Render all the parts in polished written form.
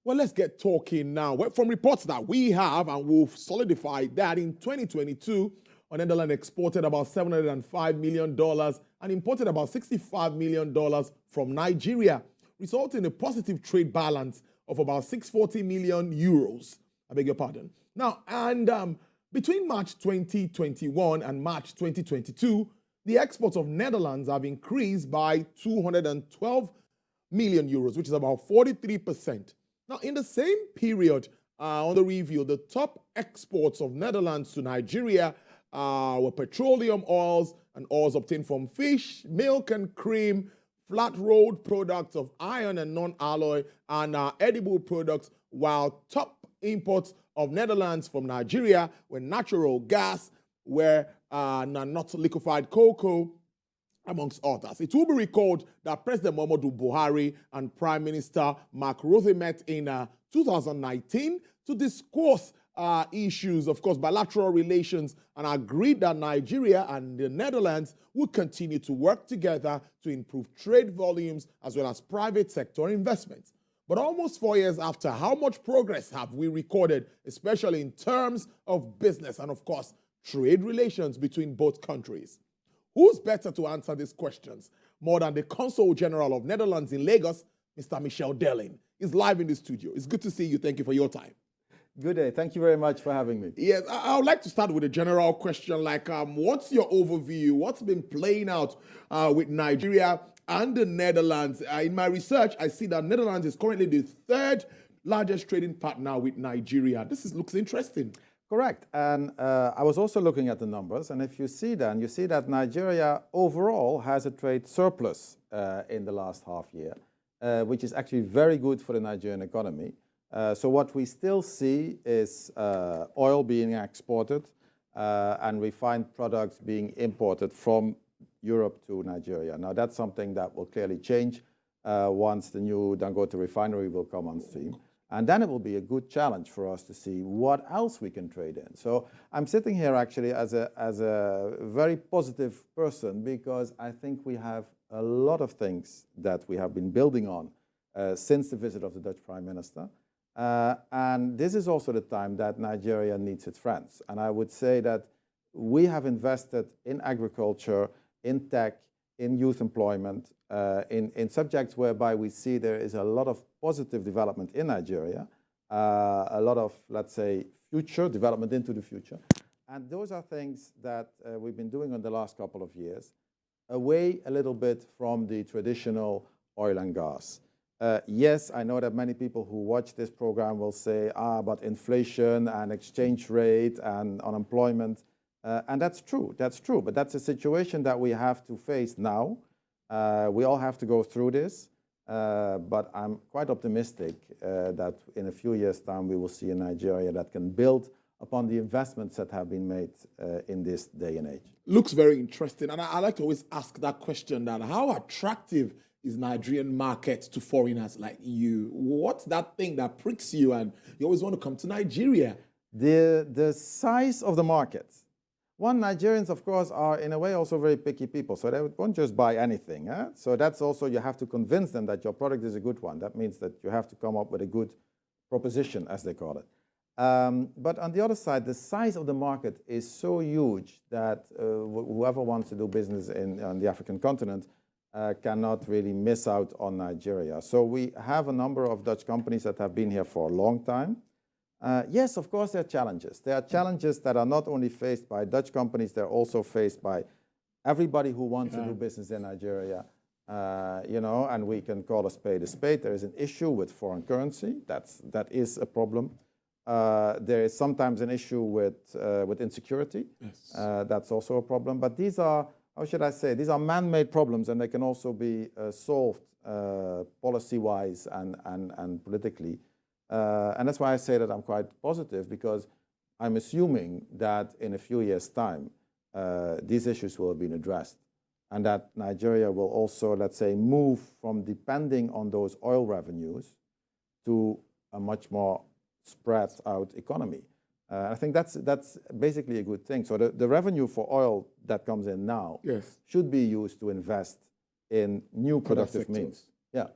Well, let's get talking now. Well, from reports that we have, and we've solidified that in 2022, Netherlands exported about $705 million and imported about $65 million from Nigeria, resulting in a positive trade balance of about 640 million euros. I beg your pardon. Now, and between March 2021 and March 2022, the exports of Netherlands have increased by 212 million euros, which is about 43%. Now, in the same period, on the review, the top exports of Netherlands to Nigeria were petroleum oils and oils obtained from fish, milk and cream, flat-rolled products of iron and non-alloy, and edible products, while top imports of Netherlands from Nigeria were natural gas, were not liquefied cocoa, amongst others. It will be recalled that President Muhammadu Buhari and Prime Minister Mark Rutte met in 2019 to discuss issues, of course, bilateral relations, and agreed that Nigeria and the Netherlands would continue to work together to improve trade volumes as well as private sector investments. But almost 4 years after, how much progress have we recorded, especially in terms of business and, of course, trade relations between both countries? Who's better to answer these questions more than the Consul General of Netherlands in Lagos, Mr. Michel Delin? He's live in the studio. It's good to see you. Thank you for your time. Good day. Thank you very much for having me. Yes, I would like to start with a general question like, what's your overview? What's been playing out with Nigeria and the Netherlands? In my research, I see that Netherlands is currently the third largest trading partner with Nigeria. Looks interesting. Correct. And I was also looking at the numbers, and if you see that Nigeria overall has a trade surplus in the last half year, which is actually very good for the Nigerian economy. So what we still see is oil being exported and refined products being imported from Europe to Nigeria. Now that's something that will clearly change once the new Dangote refinery will come on stream. And then it will be a good challenge for us to see what else we can trade in. So I'm sitting here actually as a very positive person, because I think we have a lot of things that we have been building on since the visit of the Dutch Prime Minister. And this is also the time that Nigeria needs its friends. And I would say that we have invested in agriculture, in tech, in youth employment, in subjects whereby we see there is a lot of positive development in Nigeria, a lot of, let's say, future development into the future. And those are things that we've been doing in the last couple of years, away a little bit from the traditional oil and gas. Yes, I know that many people who watch this program will say, but inflation and exchange rate and unemployment. And that's true, but that's a situation that we have to face now. We all have to go through this, but I'm quite optimistic that in a few years' time we will see a Nigeria that can build upon the investments that have been made in this day and age. Looks very interesting, and I like to always ask that question, that how attractive is Nigerian market to foreigners like you? What's that thing that pricks you and you always want to come to Nigeria? The size of the market. One, Nigerians, of course, are in a way also very picky people, so they won't just buy anything. So that's also, you have to convince them that your product is a good one. That means that you have to come up with a good proposition, as they call it. But on the other side, the size of the market is so huge that whoever wants to do business on the African continent cannot really miss out on Nigeria. So we have a number of Dutch companies that have been here for a long time. Yes, of course, there are challenges. There are challenges that are not only faced by Dutch companies, they're also faced by everybody who wants to do business in Nigeria. And we can call a spade a spade. There is an issue with foreign currency. That is a problem. There is sometimes an issue with insecurity. Yes. That's also a problem. But these are, how should I say, these are man-made problems, and they can also be solved policy-wise and politically. And that's why I say that I'm quite positive, because I'm assuming that in a few years' time, these issues will have been addressed, and that Nigeria will also, let's say, move from depending on those oil revenues to a much more spread out economy. I think that's basically a good thing. So the revenue for oil that comes in now should be used to invest in new productive means. Yeah.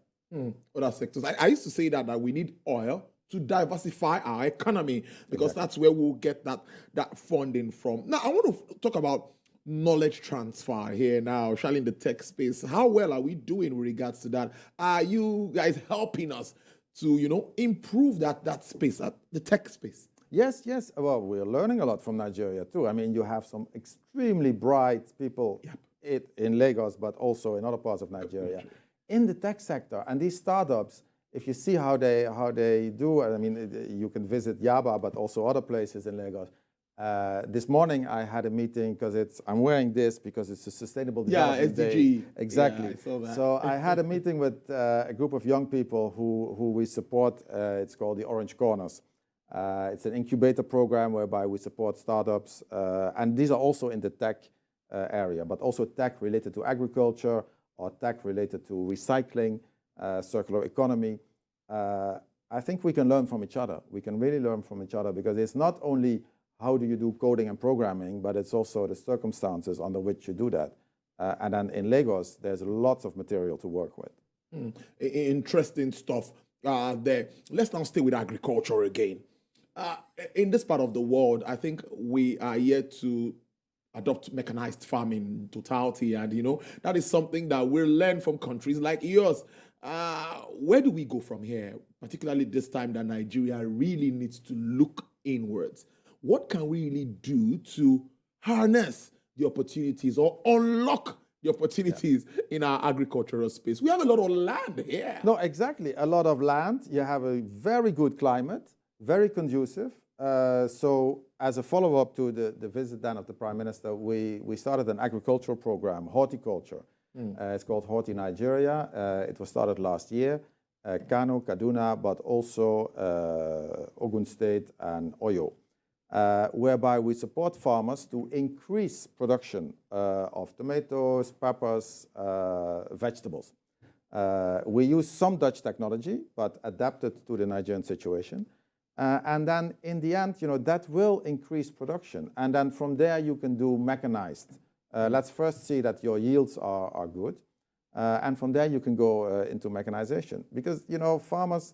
Other sectors. I used to say that we need oil to diversify our economy because that's where we'll get that funding from. Now, I want to talk about knowledge transfer here now, especially in the tech space. How well are we doing with regards to that? Are you guys helping us to, improve that space, the tech space? Yes, yes. Well, we're learning a lot from Nigeria too. I mean, you have some extremely bright people in Lagos, but also in other parts of Nigeria, in the tech sector. And these startups, if you see how they do, I mean, you can visit Yaba, but also other places in Lagos. This morning I had a meeting because I'm wearing this because it's a sustainable development SDG. day. Exactly. Yeah, I saw that. So I had a meeting with a group of young people who we support. It's called the Orange Corners. It's an incubator program whereby we support startups, and these are also in the tech area, but also tech related to agriculture or tech related to recycling, circular economy. I think we can learn from each other. We can really learn from each other because it's not only how do you do coding and programming, but it's also the circumstances under which you do that. And then in Lagos, there's lots of material to work with. Interesting stuff there. Let's now stay with agriculture again. In this part of the world, I think we are yet to adopt mechanized farming in totality. And, that is something that we'll learn from countries like yours. Where do we go from here, particularly this time that Nigeria really needs to look inwards? What can we really do to harness the opportunities or unlock the opportunities in our agricultural space? We have a lot of land here. No, exactly. A lot of land. You have a very good climate, very conducive. So as a follow-up to the visit then of the Prime Minister, we started an agricultural program, horticulture. It's called Horti Nigeria. It was started last year. Kano, Kaduna, but also Ogun State and Oyo. Whereby we support farmers to increase production of tomatoes, peppers, vegetables. We use some Dutch technology, but adapted to the Nigerian situation. And then in the end, that will increase production. And then from there, you can do mechanized. Let's first see that your yields are good. And from there, you can go into mechanization. Because, farmers,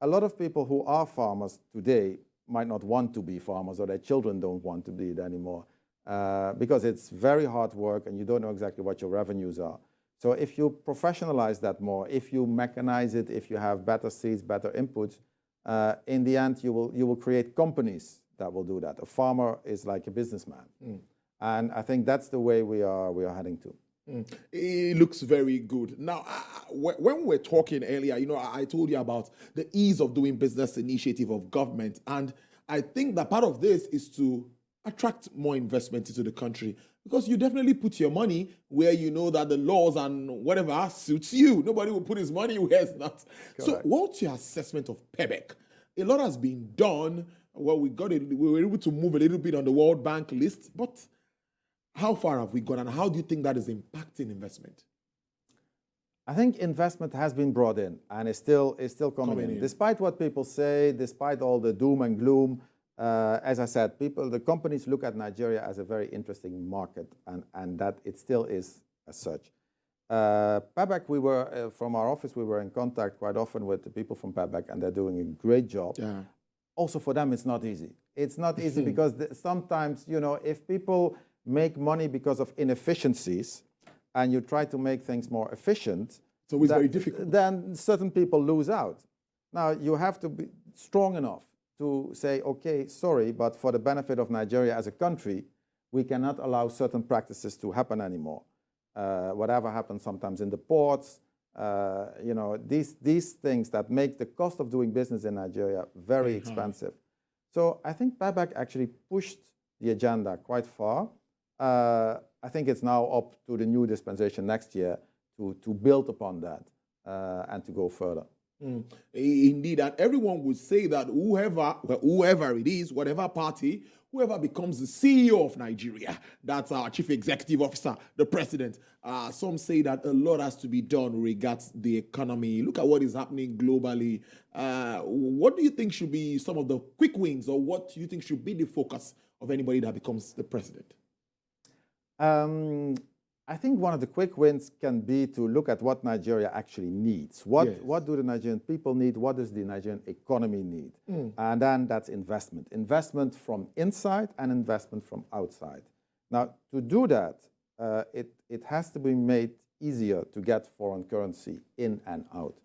a lot of people who are farmers today might not want to be farmers, or their children don't want to be it anymore, because it's very hard work and you don't know exactly what your revenues are. So if you professionalize that more, if you mechanize it, if you have better seeds, better inputs, in the end you will create companies that will do that. A farmer is like a businessman. And I think that's the way we are heading to. It looks very good. Now, when we were talking earlier, I told you about the ease of doing business initiative of government. And I think that part of this is to attract more investment into the country, because you definitely put your money where you know that the laws and whatever suits you. Nobody will put his money where it's not. Correct. So what's your assessment of PEBEC? A lot has been done. Well, we were able to move a little bit on the World Bank list, but how far have we gone, and how do you think that is impacting investment? I think investment has been brought in and is still coming in. Despite what people say, despite all the doom and gloom, as I said, the companies look at Nigeria as a very interesting market, and that it still is as such. PEBEC, from our office, we were in contact quite often with the people from PEBEC, and they're doing a great job. Yeah. Also for them, it's not easy. It's not easy because sometimes, if people make money because of inefficiencies, and you try to make things more efficient, it's always very difficult. Then certain people lose out. Now, you have to be strong enough to say, okay, sorry, but for the benefit of Nigeria as a country, we cannot allow certain practices to happen anymore. Whatever happens sometimes in the ports, these things that make the cost of doing business in Nigeria very expensive. So I think PEBEC actually pushed the agenda quite far. I think it's now up to the new dispensation next year to build upon that and to go further. Indeed, and everyone would say that whoever it is, whatever party, whoever becomes the CEO of Nigeria, that's our chief executive officer, the president. Some say that a lot has to be done regards the economy. Look at what is happening globally. What do you think should be some of the quick wins, or what do you think should be the focus of anybody that becomes the president? I think one of the quick wins can be to look at what Nigeria actually needs. What do the Nigerian people need? What does the Nigerian economy need? And then that's investment. Investment from inside and investment from outside. Now, to do that, it has to be made easier to get foreign currency in and out.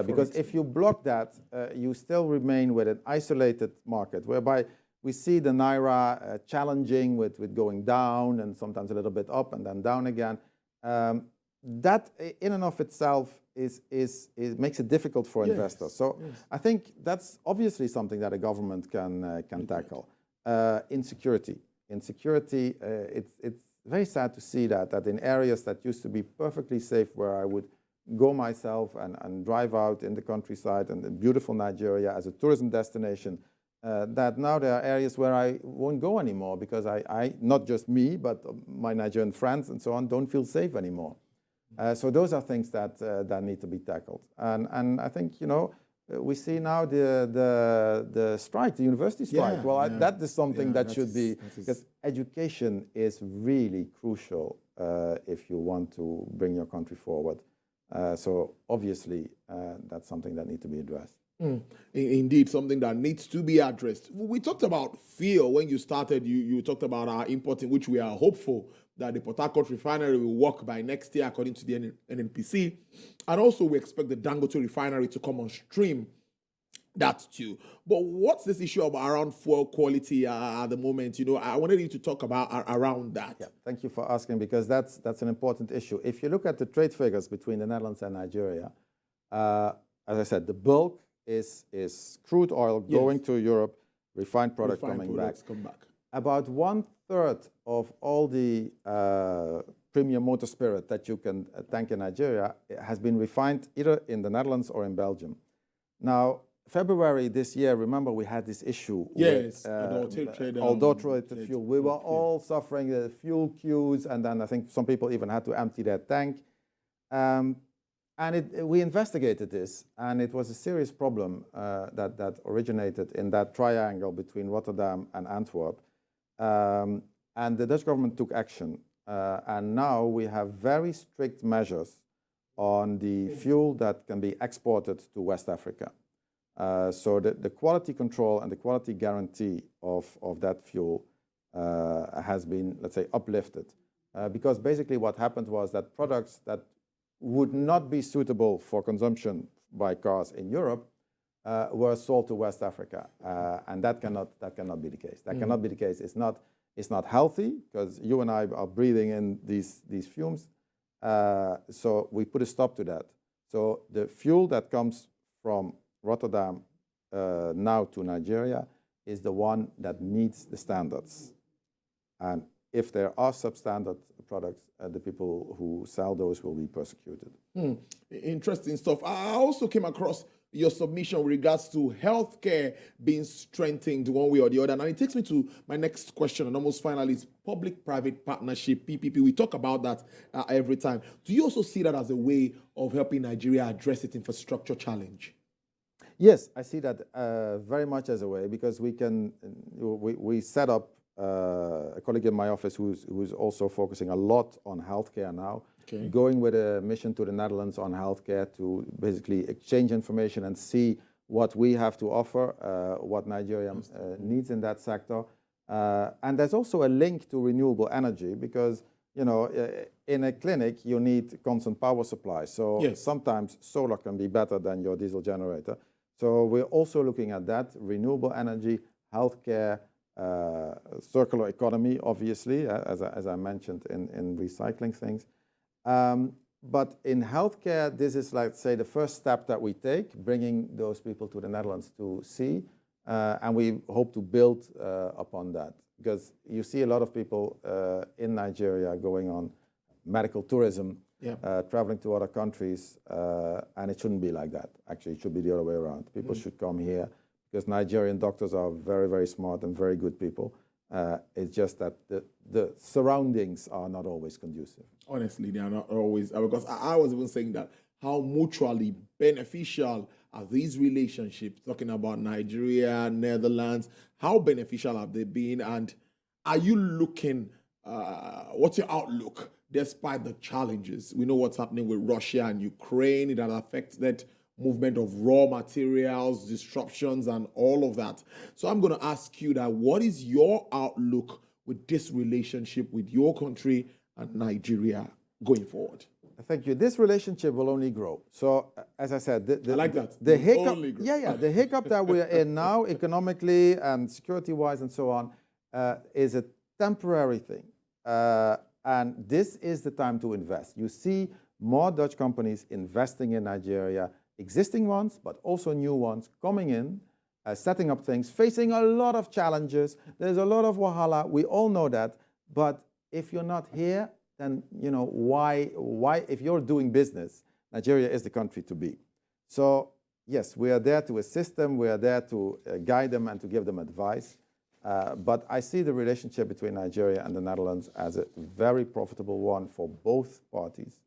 Because if you block that, you still remain with an isolated market, whereby we see the Naira challenging with going down and sometimes a little bit up and then down again. That in and of itself makes it difficult for investors. So I think that's obviously something that a government can tackle. Insecurity. Insecurity, it's very sad to see that in areas that used to be perfectly safe, where I would go myself and drive out in the countryside and in beautiful Nigeria as a tourism destination, that now there are areas where I won't go anymore because I not just me, but my Nigerian friends and so on, don't feel safe anymore. So those are things that need to be tackled. And I think, we see now the strike, the university strike. That is something that should be, because education is really crucial if you want to bring your country forward. So obviously, that's something that needs to be addressed. Indeed, something that needs to be addressed. We talked about fuel when you started. You talked about our importing, which we are hopeful that the Port Harcourt refinery will work by next year, according to the NNPC. And also, we expect the Dangote refinery to come on stream. That too. But what's this issue around fuel quality at the moment? I wanted you to talk about around that. Yeah, thank you for asking, because that's an important issue. If you look at the trade figures between the Netherlands and Nigeria, as I said, the bulk is crude oil going to Europe, refined product coming back. About 1/3 of all the premium motor spirit that you can tank in Nigeria has been refined either in the Netherlands or in Belgium. Now, February this year, remember, we had this issue with adulterated fuel. We were all suffering the fuel queues, and then I think some people even had to empty their tank. And we investigated this, and it was a serious problem that originated in that triangle between Rotterdam and Antwerp. And the Dutch government took action. And now we have very strict measures on the fuel that can be exported to West Africa. So the quality control and the quality guarantee of that fuel has been, let's say, uplifted. Because basically what happened was that products that would not be suitable for consumption by cars in Europe were sold to West Africa, and that cannot be the case. That cannot be the case. It's not healthy, because you and I are breathing in these fumes. So we put a stop to that. So the fuel that comes from Rotterdam now to Nigeria is the one that meets the standards. And if there are substandard products, the people who sell those will be persecuted. Interesting stuff. I also came across your submission with regards to healthcare being strengthened one way or the other. And it takes me to my next question, and almost finally, is public-private partnership, PPP. We talk about that every time. Do you also see that as a way of helping Nigeria address its infrastructure challenge? Yes, I see that very much as a way, because we set up a colleague in my office who's also focusing a lot on healthcare now, going with a mission to the Netherlands on healthcare to basically exchange information and see what we have to offer, what Nigeria needs in that sector. And there's also a link to renewable energy, because in a clinic you need constant power supply. So sometimes solar can be better than your diesel generator. So we're also looking at that, renewable energy, healthcare, circular economy, obviously, as I mentioned in recycling things. But in healthcare, this is, like, say, the first step that we take, bringing those people to the Netherlands to see, and we hope to build upon that, because you see a lot of people in Nigeria going on medical tourism, traveling to other countries, and it shouldn't be like that. Actually, it should be the other way around. People should come here, because Nigerian doctors are very, very smart and very good people. It's just that the surroundings are not always conducive. Honestly, they are not always, because I was even saying that how mutually beneficial are these relationships, talking about Nigeria, Netherlands, how beneficial have they been, and are you looking, what's your outlook despite the challenges. We know what's happening with Russia and Ukraine. It has affected movement of raw materials, disruptions, and all of that. So I'm going to ask you that, what is your outlook with this relationship with your country and Nigeria going forward? Thank you. This relationship will only grow. So, as I said, I like that. The hiccup, Only grow. the hiccup that we're in now, economically and security-wise and so on, is a temporary thing. And this is the time to invest. You see more Dutch companies investing in Nigeria, existing ones, but also new ones coming in, setting up things, facing a lot of challenges. There's a lot of wahala. We all know that. But if you're not here, then, you know, why, if you're doing business, Nigeria is the country to be. So, yes, we are there to assist them. We are there to guide them and to give them advice. But I see the relationship between Nigeria and the Netherlands as a very profitable one for both parties.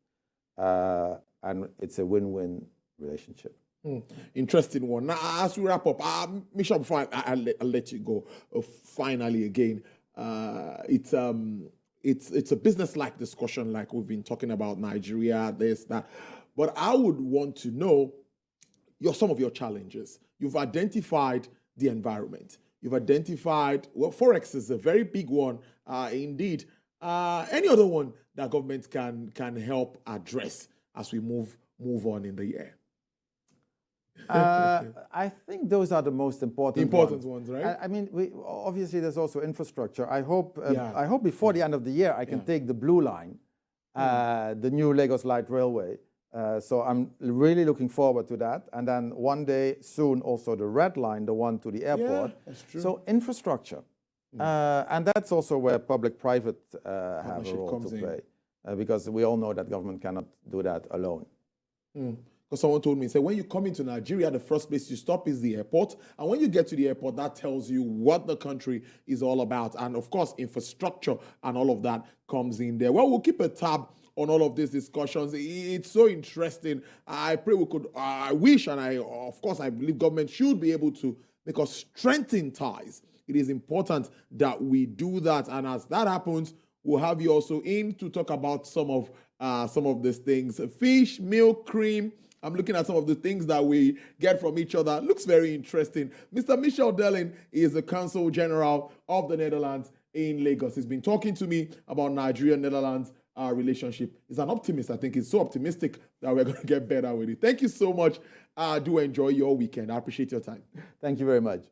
And it's a win-win relationship. Interesting one. Now, as we wrap up, Michelle, before I'll let you go, finally again, it's a business-like discussion, like we've been talking about Nigeria, this, that. But I would want to know some of your challenges. You've identified the environment. You've identified, well, Forex is a very big one, indeed. Any other one that government can help address as we move on in the year? I think those are the most important ones, right? I mean, obviously there's also infrastructure. I hope before the end of the year I can take the blue line, the new Lagos Light Railway. So I'm really looking forward to that. And then one day soon also the red line, the one to the airport. Yeah, that's true. So infrastructure. And that's also where public-private have a role to play. Because we all know that government cannot do that alone. Because someone told me, say, when you come into Nigeria, the first place you stop is the airport. And when you get to the airport, that tells you what the country is all about. And of course, infrastructure and all of that comes in there. Well, we'll keep a tab on all of these discussions. It's so interesting. I pray we could, I wish, and of course, I believe government should be able to make us strengthen ties. It is important that we do that. And as that happens, we'll have you also in to talk about some of these things. Fish, milk, cream. I'm looking at some of the things that we get from each other. Looks very interesting. Mr. Michel Delin is the Consul General of the Netherlands in Lagos. He's been talking to me about Nigeria-Netherlands relationship. He's an optimist. I think he's so optimistic that we're going to get better with it. Thank you so much. Do enjoy your weekend. I appreciate your time. Thank you very much.